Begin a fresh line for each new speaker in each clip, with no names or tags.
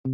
Hey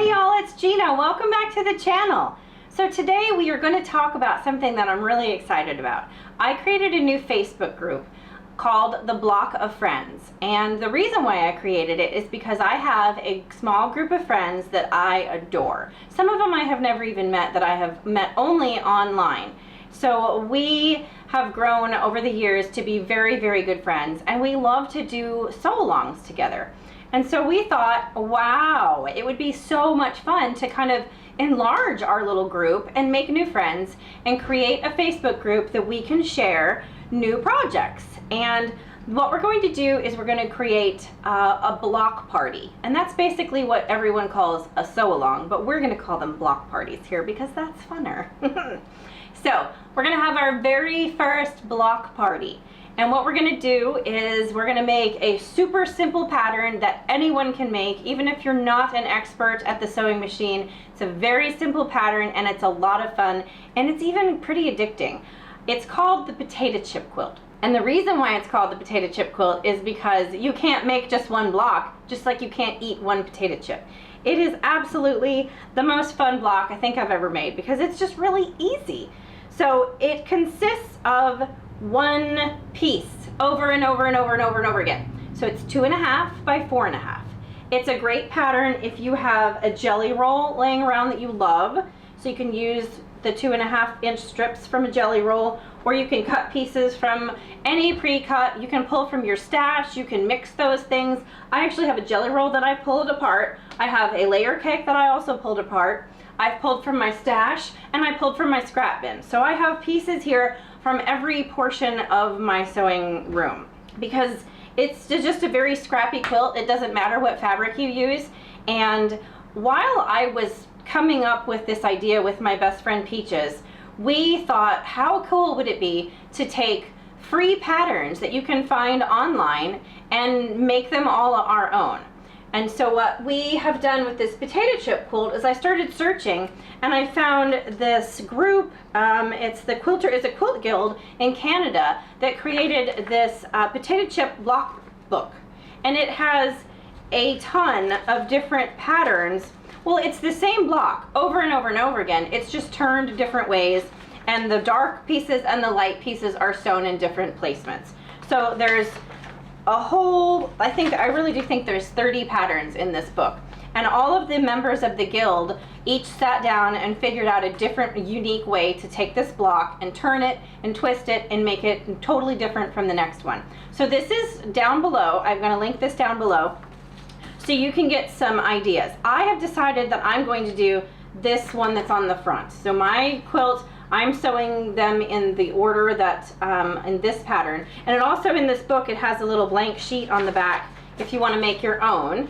y'all, it's Gina. Welcome back to the channel. So today we are going to talk about something that I'm really excited about. I created a new Facebook group called the Block of Friends, and the reason why I created it is because I have a small group of friends that I adore. Some of them I have never even met, that I have met only online. So we have grown over the years to be very, very good friends, and we love to do sew-alongs together. And so we thought, wow, it would be so much fun to kind of enlarge our little group and make new friends and create a Facebook group that we can share new projects. And what we're going to do is we're going to create a block party. And that's basically what everyone calls a sew-along, but we're going to call them block parties here because that's funner. So we're going to have our very first block party. And what we're going to do is we're going to make a super simple pattern that anyone can make, even if you're not an expert at the sewing machine. It's a very simple pattern and it's a lot of fun, and it's even pretty addicting. It's called the Potato Chip Quilt. And the reason why it's called the Potato Chip Quilt is because you can't make just one block, just like you can't eat one potato chip. It is absolutely the most fun block I think I've ever made because it's just really easy. So it consists of one piece over and over and over and over and over again. So it's 2.5 by 4.5. It's a great pattern if you have a jelly roll laying around that you love. So you can use the 2.5-inch strips from a jelly roll, or you can cut pieces from any pre-cut. You can pull from your stash. You can mix those things. I actually have a jelly roll that I pulled apart. I have a layer cake that I also pulled apart. I've pulled from my stash, and I pulled from my scrap bin. So I have pieces here from every portion of my sewing room because it's just a very scrappy quilt. It doesn't matter what fabric you use. And while I was coming up with this idea with my best friend Peaches, we thought, how cool would it be to take free patterns that you can find online and make them all our own? And so what we have done with this potato chip quilt is I started searching and I found this group. It's a quilt guild in Canada that created this potato chip block book. And it has a ton of different patterns. Well, it's the same block over and over and over again. It's just turned different ways, and the dark pieces and the light pieces are sewn in different placements. So there's a whole, I really do think there's 30 patterns in this book. And all of the members of the guild each sat down and figured out a different, unique way to take this block and turn it and twist it and make it totally different from the next one. So this is down below. I'm going to link this down below so you can get some ideas. I have decided that I'm going to do this one that's on the front. So my quilt, I'm sewing them in the order that, in this pattern. And it also, in this book, it has a little blank sheet on the back if you want to make your own.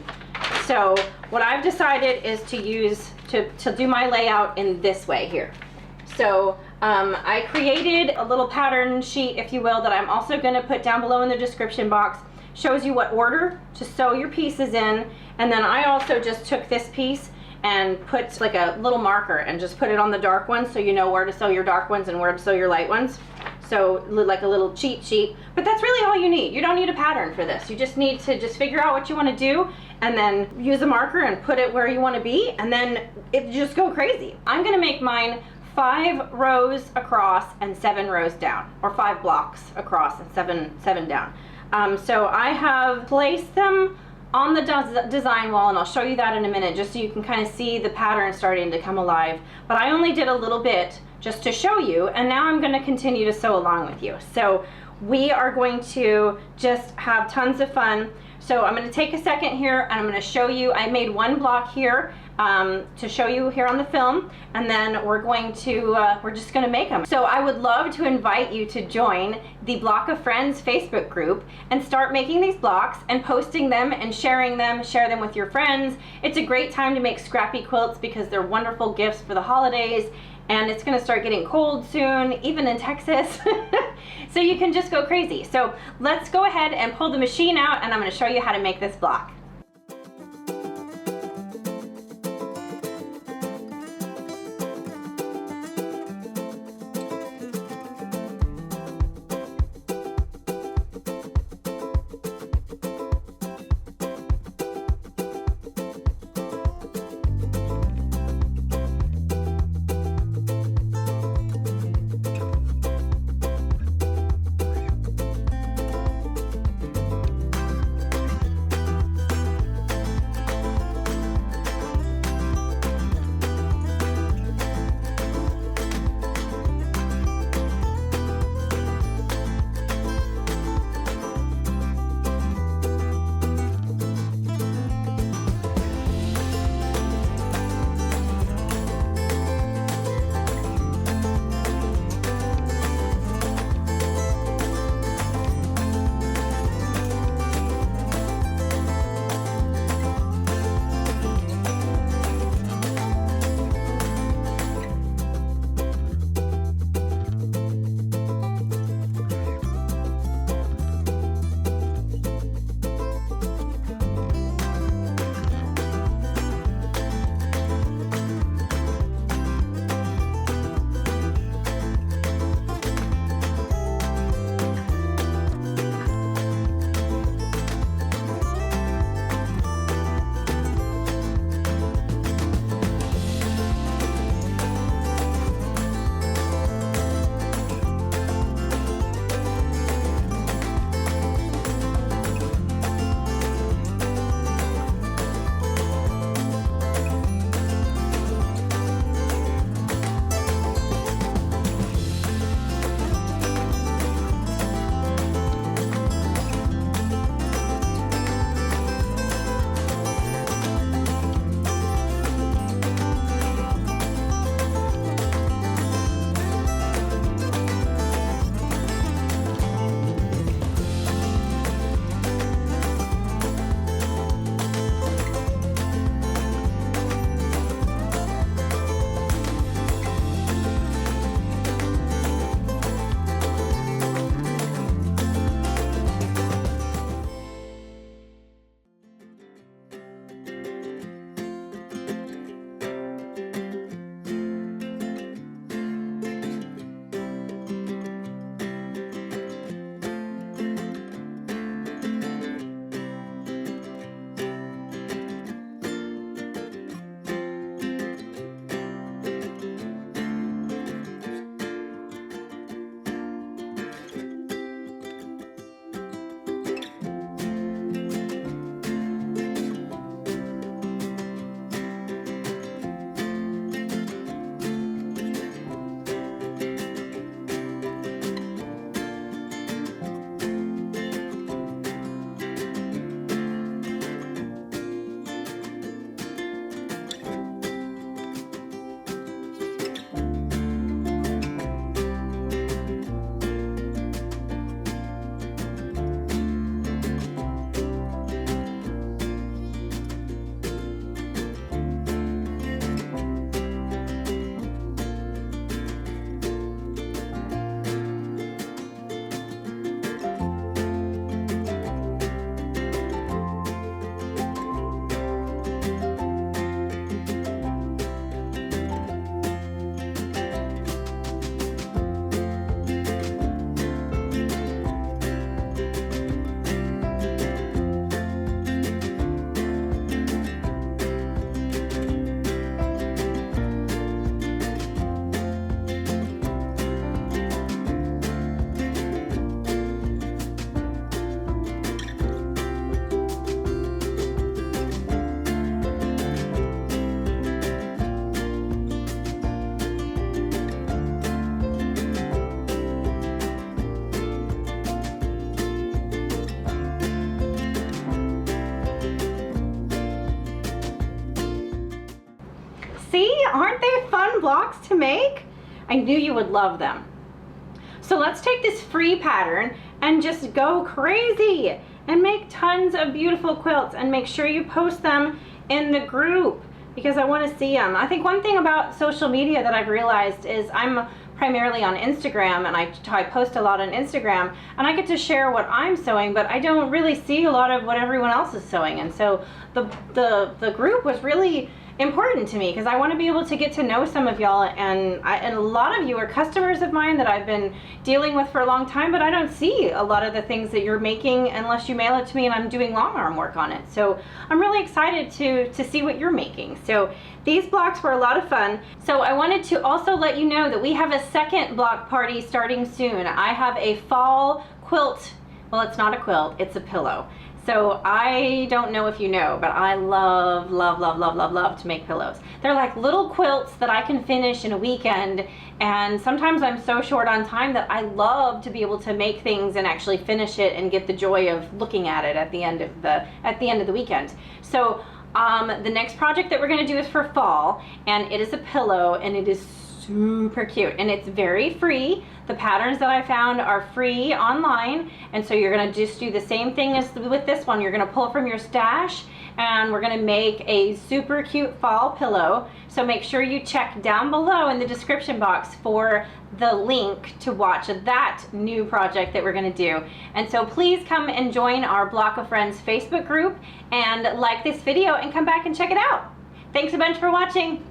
So what I've decided is to use, to do my layout in this way here. So I created a little pattern sheet, if you will, that I'm also going to put down below in the description box. Shows you what order to sew your pieces in. And then I also just took this piece and put like a little marker and just put it on the dark ones so you know where to sew your dark ones and where to sew your light ones. So like a little cheat sheet. But that's really all you need. You don't need a pattern for this. You just need to just figure out what you want to do and then use a marker and put it where you want to be, and then it just go crazy. I'm going to make mine 5 rows across and 7 rows down, or 5 blocks across and 7 down. So I have placed them on the design wall, and I'll show you that in a minute just so you can kind of see the pattern starting to come alive. But I only did a little bit just to show you, and now I'm going to continue to sew along with you. So we are going to just have tons of fun. So I'm going to take a second here and I'm going to show you. I made one block here to show you here on the film, and then we're just going to make them. So I would love to invite you to join the Block of Friends Facebook group and start making these blocks and posting them and sharing them. Share them with your friends. It's a great time to make scrappy quilts because they're wonderful gifts for the holidays, and it's going to start getting cold soon, even in Texas. So you can just go crazy. So let's go ahead and pull the machine out, and I'm going to show you how to make this block. See, aren't they fun blocks to make? I knew you would love them. So let's take this free pattern and just go crazy and make tons of beautiful quilts, and make sure you post them in the group because I want to see them. I think one thing about social media that I've realized is I'm primarily on Instagram, and I post a lot on Instagram, and I get to share what I'm sewing, but I don't really see a lot of what everyone else is sewing. And so the group was really important to me because I want to be able to get to know some of y'all, and a lot of you are customers of mine that I've been dealing with for a long time, but I don't see a lot of the things that you're making unless you mail it to me and I'm doing long arm work on it. So I'm really excited to see what you're making. So these blocks were a lot of fun. So I wanted to also let you know that we have a second block party starting soon. I have a fall quilt. Well, it's not a quilt, it's a pillow. So I don't know if you know, but I love, love, love, love, love, love to make pillows. They're like little quilts that I can finish in a weekend, and sometimes I'm so short on time that I love to be able to make things and actually finish it and get the joy of looking at it at the end of the weekend. So the next project that we're going to do is for fall, and it is a pillow, and it is super cute, and it's very free. The patterns that I found are free online, and so you're going to just do the same thing as with this one. You're going to pull from your stash, and we're going to make a super cute fall pillow. So make sure you check down below in the description box for the link to watch that new project that we're going to do. And so please come and join our Block of Friends Facebook group and like this video and come back and check it out. Thanks a bunch for watching.